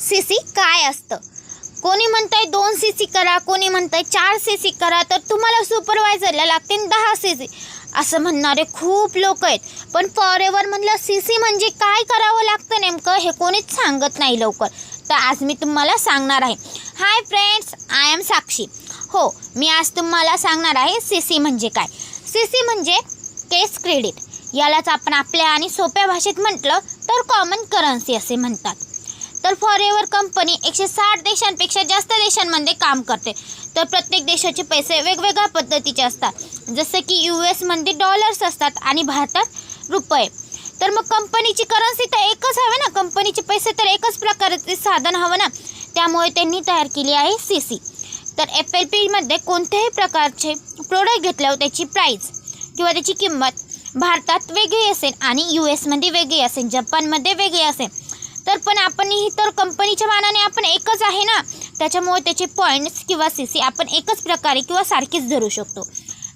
CC काय असतं? कोणी म्हणतंय 2 सीसी करा, कोणी म्हणतंय 4 सीसी करा, तर तुम्हाला सुपरवायझरला लागतील 10 सीसी असं म्हणणारे खूप लोक आहेत. पण फॉरेवर म्हणलं सीसी म्हणजे काय करावं लागतं नेमकं हे कोणीच सांगत नाही लवकर. तर आज मी तुम्हाला सांगणार आहे. हाय फ्रेंड्स, आय एम साक्षी. हो, मी आज तुम्हाला सांगणार आहे सीसी म्हणजे काय. सीसी म्हणजे केस क्रेडिट. यालाच आपण आपल्या आणि सोप्या भाषेत म्हटलं तर कॉमन करन्सी असे म्हणतात. तर फॉरेवर कंपनी 160 देशांपेक्षा जास्त देशांमध्ये काम करते. तर प्रत्येक देशाचे पैसे वेगवेगळ्या पद्धतीचे असतात. जसं की US मध्ये डॉलर्स असतात आणि भारतात रुपये. तर मग कंपनीची करन्सी तर एकच हवे ना, कंपनीचे पैसे तर एकच प्रकारचे साधन हवं ना. त्यामुळे त्यांनी तयार केली आहे सीसी. तर FLP मध्ये कोणत्याही प्रकारचे प्रोडक्ट घेतल्यावर त्याची प्राईस किंवा त्याची किंमत भारतात वेगळी असेल आणि US मध्ये वेगळी असेल, जपानमध्ये वेगळी असेल. तर पण आपण ही तर कंपनीच्या मानाने आपण एकच आहे ना, त्याच्यामुळे त्याचे पॉईंट्स किंवा सीसी आपण एकच प्रकारे किंवा सारखीच धरू शकतो.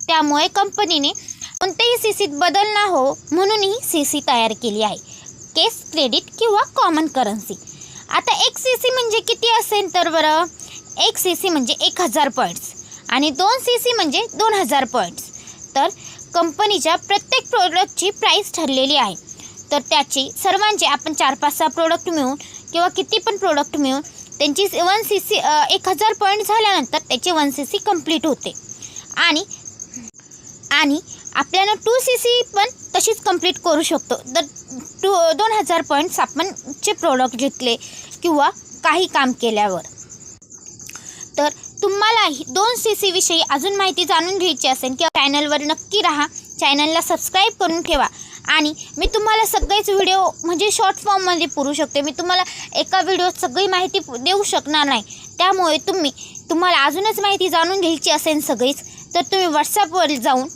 त्यामुळे कंपनीने कोणत्याही सीसीत बदल न हो म्हणून ही सीसी तयार केली आहे, केस क्रेडिट किंवा कॉमन करन्सी. आता 1 सीसी म्हणजे किती असेल तर बरं, 1 सीसी म्हणजे 1000 पॉईंट्स आणि 2 सीसी म्हणजे 2000 पॉईंट्स. तर कंपनीच्या प्रत्येक प्रोडक्टची प्राईस ठरलेली आहे. तर त्याची सर्वांचे आपण 4-5-6 प्रोडक्ट मिळून किंवा किती पण प्रोडक्ट मिळून त्यांची 1 सीसी 1000 पॉईंट झाल्यानंतर त्याची 1 सीसी कंप्लीट होते. आणि आपल्याला 2 सीसी पण तशीच कंप्लीट करू शकतो. तर 2000 पॉईंट्स आपण चे प्रोडक्ट घेतले किंवा काही काम केल्यावर. तर तुम्हाला 2 सीसी विषयी अजून माहिती जाणून घ्यायची असेल किंवा चॅनलवर नक्की राहा, चॅनलला सबस्क्राईब करून ठेवा. आणि मी तुम्हाला सगळेच व्हिडिओ म्हणजे शॉर्ट फॉर्ममध्ये पुरवू शकते. मी तुम्हाला एका व्हिडिओत सगळी माहिती देऊ शकणार नाही. त्यामुळे तुम्हाला अजूनच माहिती जाणून घ्यायची असेल सगळीच, तर तुम्ही व्हॉट्सअपवर जाऊन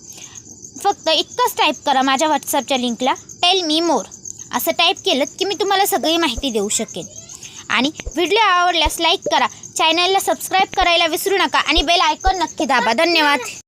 फक्त इतकंच टाईप करा माझ्या व्हॉट्सअपच्या लिंकला, टेल मी मोर असं टाईप केलं की मी तुम्हाला सगळी माहिती देऊ शकेन. आणि व्हिडिओ आवडल्यास लाईक करा, चॅनलला सबस्क्राईब करायला विसरू नका आणि बेल आयकॉन नक्की दाबा. धन्यवाद.